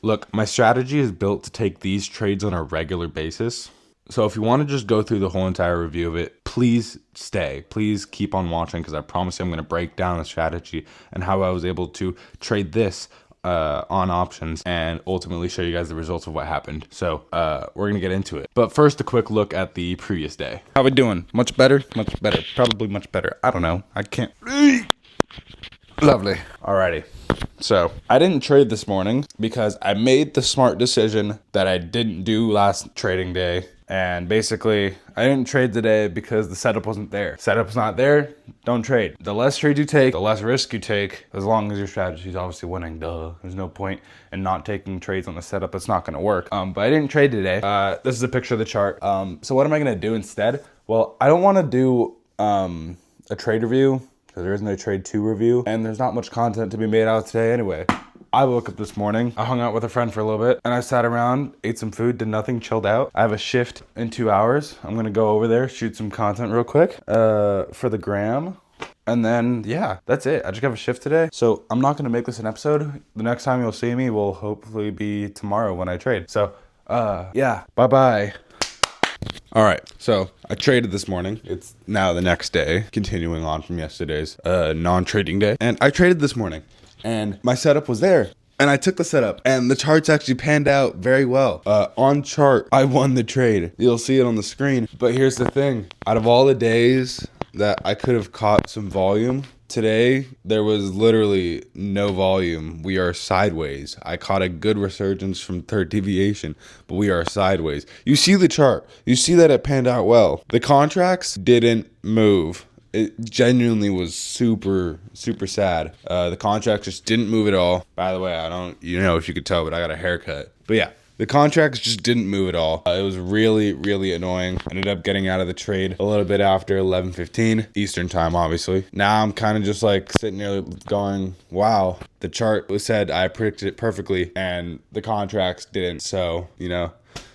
Look, my strategy is built to take these trades on a regular basis. So if you want to just go through the whole entire review of it, please stay. Please keep on watching, because I promise you I'm going to break down the strategy and how I was able to trade this on options and ultimately show you guys the results of what happened. So we're going to get into it. But first, a quick look at the previous day. How we doing? Much better? Much better. Probably much better. I don't know. I can't. Lovely. Alrighty. So I didn't trade this morning because I made the smart decision that I didn't do last trading day. And basically, I didn't trade today because the setup wasn't there. Setup's not there, don't trade. The less trades you take, the less risk you take, as long as your strategy is obviously winning, duh. There's no point in not taking trades on the setup. It's not gonna work. But I didn't trade today. This is a picture of the chart. So what am I gonna do instead? Well, I don't wanna do a trade review, because there is no trade to review, and there's not much content to be made out today anyway. I woke up this morning, I hung out with a friend for a little bit, and I sat around, ate some food, did nothing, chilled out. I have a shift in 2 hours. I'm gonna go over there, shoot some content real quick for the gram. And then, yeah, that's it. I just have a shift today. So I'm not gonna make this an episode. The next time you'll see me will hopefully be tomorrow when I trade. So, yeah, bye-bye. All right, so I traded this morning. It's now the next day, continuing on from yesterday's non-trading day. And I traded this morning, and my setup was there. And I took the setup, and the charts actually panned out very well. On chart, I won the trade. You'll see it on the screen. But here's the thing. Out of all the days that I could have caught some volume, today, there was literally no volume. We are sideways. I caught a good resurgence from third deviation, but we are sideways. You see the chart. You see that it panned out well. The contracts didn't move. It genuinely was super, super sad. The contracts just didn't move at all. By the way, I don't, if you could tell, but I got a haircut. But yeah. The contracts just didn't move at all. It was really, really annoying. Ended up getting out of the trade a little bit after 11:15 Eastern time, obviously. Now I'm kind of just like sitting there going, wow, the chart said I predicted it perfectly and the contracts didn't. So,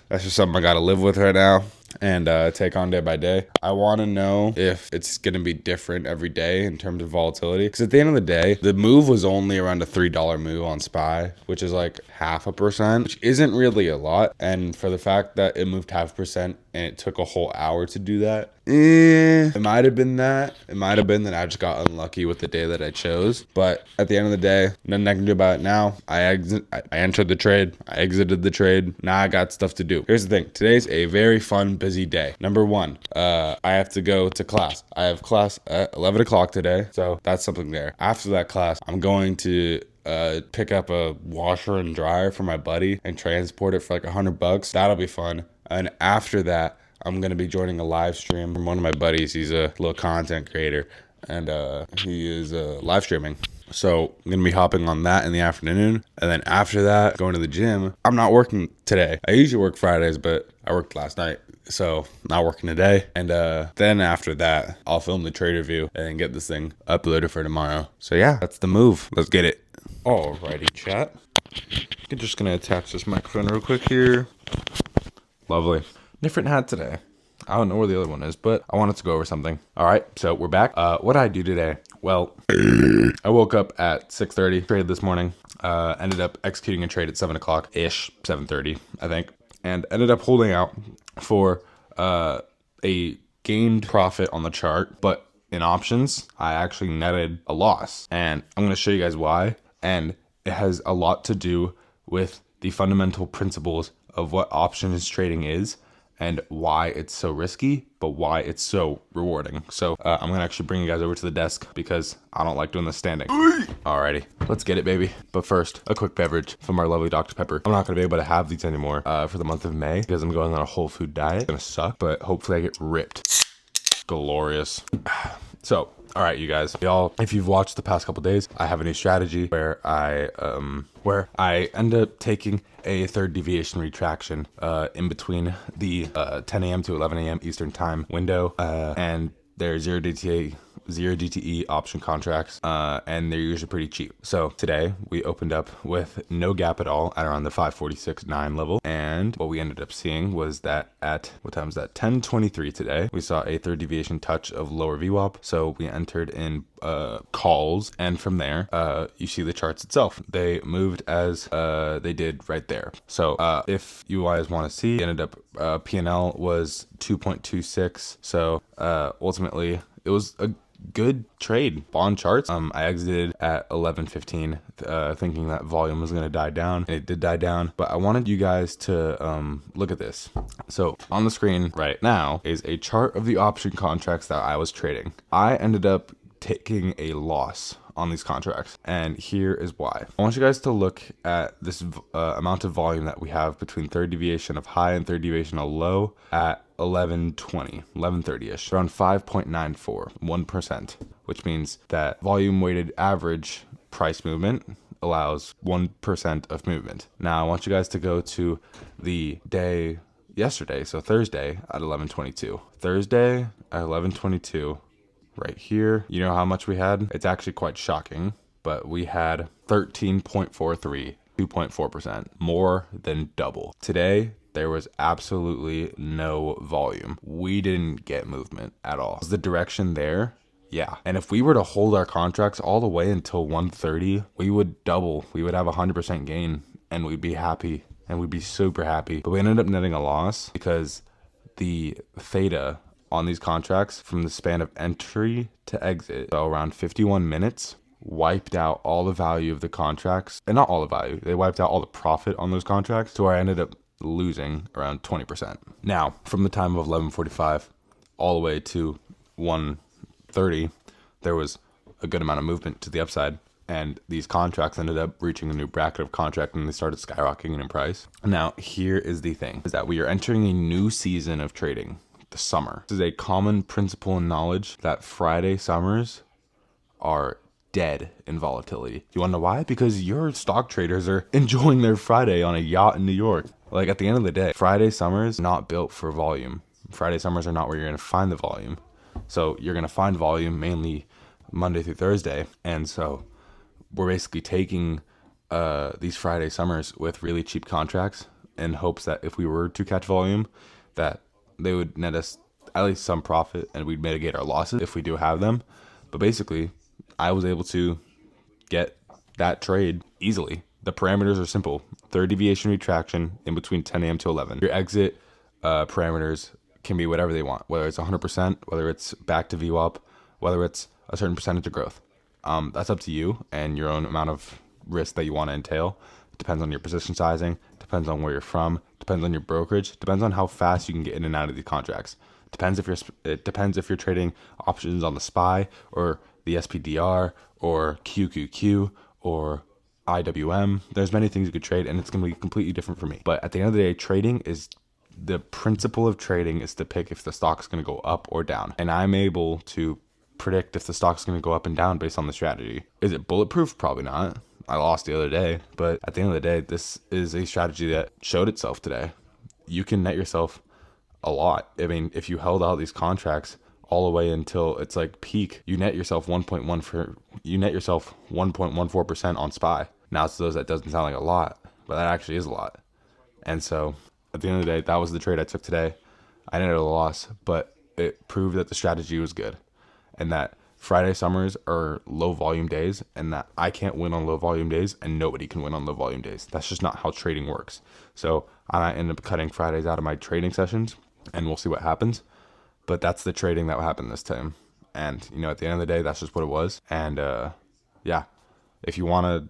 that's just something I got to live with right now and take on day by day. I want to know if it's going to be different every day in terms of volatility. Because at the end of the day, the move was only around a $3 move on SPY, which is like 0.5%, which isn't really a lot. And for the fact that it moved 0.5% and it took a whole hour to do that, it might have been that. It might have been that I just got unlucky with the day that I chose. But at the end of the day, nothing I can do about it now. I entered the trade. I exited the trade. Now I got stuff to do. Here's the thing. Today's a very fun, busy day. Number one, I have to go to class. I have class at 11 o'clock today. So that's something there. After that class, I'm going to pick up a washer and dryer for my buddy and transport it for like $100. That'll be fun. And after that, I'm going to be joining a live stream from one of my buddies. He's a little content creator, and he is live streaming. So I'm going to be hopping on that in the afternoon. And then after that, going to the gym. I'm not working today. I usually work Fridays, but I worked last night. So not working today. And then after that, I'll film the trade review and get this thing uploaded for tomorrow. So yeah, that's the move. Let's get it. Alrighty, chat. I'm just going to attach this microphone real quick here. Lovely. Different hat today. I don't know where the other one is, but I wanted to go over something. All right, so we're back. What did I do today? Well, I woke up at 6:30, traded this morning, ended up executing a trade at 7 o'clock-ish, 7:30, I think, and ended up holding out for a gained profit on the chart, but in options, I actually netted a loss, and I'm going to show you guys why, and it has a lot to do with the fundamental principles of what options trading is and why it's so risky, but why it's so rewarding. So I'm gonna actually bring you guys over to the desk because I don't like doing this standing. Alrighty, let's get it, baby. But first, a quick beverage from our lovely Dr. Pepper. I'm not gonna be able to have these anymore for the month of May because I'm going on a whole food diet. It's gonna suck, but hopefully I get ripped. Glorious. So, all right, you guys, y'all, if you've watched the past couple days, I have a new strategy where I end up taking a third deviation retraction in between the 10 a.m. to 11 a.m. Eastern time window and their 0 DTA 0 DTE option contracts, and they're usually pretty cheap. So today we opened up with no gap at all at around the 546.9 level, and what we ended up seeing was that at, what time is that, 10:23 today, we saw a third deviation touch of lower VWAP. So we entered in calls, and from there you see the charts itself, they moved as they did right there. So if you guys want to see, it ended up P&L was 2.26. So ultimately it was a good trade on charts. I exited at 11:15 thinking that volume was going to die down. It did die down, but I wanted you guys to look at this. So on the screen right now is a chart of the option contracts that I was trading. I ended up taking a loss on these contracts, and here is why. I want you guys to look at this amount of volume that we have between third deviation of high and third deviation of low at 11:30ish, around 5.94, 1%, which means that volume weighted average price movement allows 1% of movement. Now I want you guys to go to the day yesterday, so Thursday at 11:22. Thursday at 11:22. Right here, you know how much we had? It's actually quite shocking, but we had 13.43, 2.4%, more than double. Today, there was absolutely no volume. We didn't get movement at all. Was the direction there? Yeah. And if we were to hold our contracts all the way until 1:30, we would double. We would have 100% gain, and we'd be happy, and we'd be super happy. But we ended up netting a loss because the theta on these contracts from the span of entry to exit, so around 51 minutes, wiped out all the value of the contracts. And not all the value, they wiped out all the profit on those contracts, to where I ended up losing around 20%. Now, from the time of 11:45 all the way to 1:30, there was a good amount of movement to the upside, and these contracts ended up reaching a new bracket of contract, and they started skyrocketing in price. Now, here is the thing, is that we are entering a new season of trading. The summer. This is a common principle in knowledge that Friday summers are dead in volatility. You want to know why? Because your stock traders are enjoying their Friday on a yacht in New York. Like, at the end of the day, Friday summers not built for volume. Friday summers are not where you're going to find the volume. So you're going to find volume mainly Monday through Thursday. And so we're basically taking these Friday summers with really cheap contracts in hopes that if we were to catch volume, that they would net us at least some profit, and we'd mitigate our losses if we do have them. But basically, I was able to get that trade easily. The parameters are simple. Third deviation retraction in between 10 a.m. to 11. Your exit parameters can be whatever they want, whether it's 100%, whether it's back to VWAP, whether it's a certain percentage of growth. That's up to you and your own amount of risk that you want to entail. It depends on your position sizing, depends on where you're from, depends on your brokerage, depends on how fast you can get in and out of these contracts. It depends if you're trading options on the SPY or the SPDR or QQQ or IWM. There's many things you could trade, and it's going to be completely different for me. But at the end of the day, the principle of trading is to pick if the stock's going to go up or down. And I'm able to predict if the stock's going to go up and down based on the strategy. Is it bulletproof? Probably not. I lost the other day, but at the end of the day, this is a strategy that showed itself today. You can net yourself a lot. I mean, if you held out these contracts all the way until it's like peak, you net yourself 1.14% on SPY. Now, to those, that doesn't sound like a lot, but that actually is a lot. And so at the end of the day, that was the trade I took today. I netted a loss, but it proved that the strategy was good, and that Friday summers are low volume days, and that I can't win on low volume days, and nobody can win on low volume days. That's just not how trading works. So I might end up cutting Fridays out of my trading sessions, and we'll see what happens. But that's the trading that happened this time. And, at the end of the day, that's just what it was. And yeah, if you want to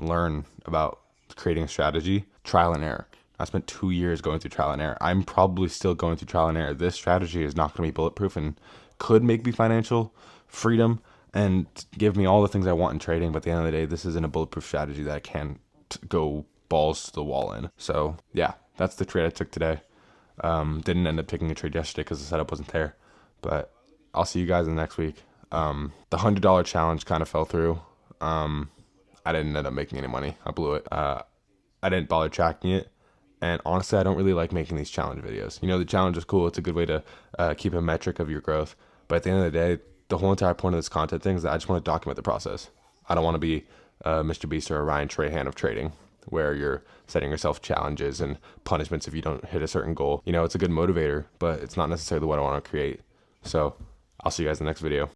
learn about creating a strategy, trial and error. I spent 2 years going through trial and error. I'm probably still going through trial and error. This strategy is not going to be bulletproof and could make me financial freedom and give me all the things I want in trading. But at the end of the day, this isn't a bulletproof strategy that I can go balls to the wall in. So yeah, that's the trade I took today. Didn't end up taking a trade yesterday because the setup wasn't there. But I'll see you guys in the next week. The $100 challenge kind of fell through. I didn't end up making any money. I blew it. I didn't bother tracking it. And honestly, I don't really like making these challenge videos. The challenge is cool. It's a good way to keep a metric of your growth. But at the end of the day, the whole entire point of this content thing is that I just want to document the process. I don't want to be Mr. Beast or a Ryan Trahan of trading, where you're setting yourself challenges and punishments if you don't hit a certain goal. You know, it's a good motivator, but it's not necessarily what I want to create. So I'll see you guys in the next video.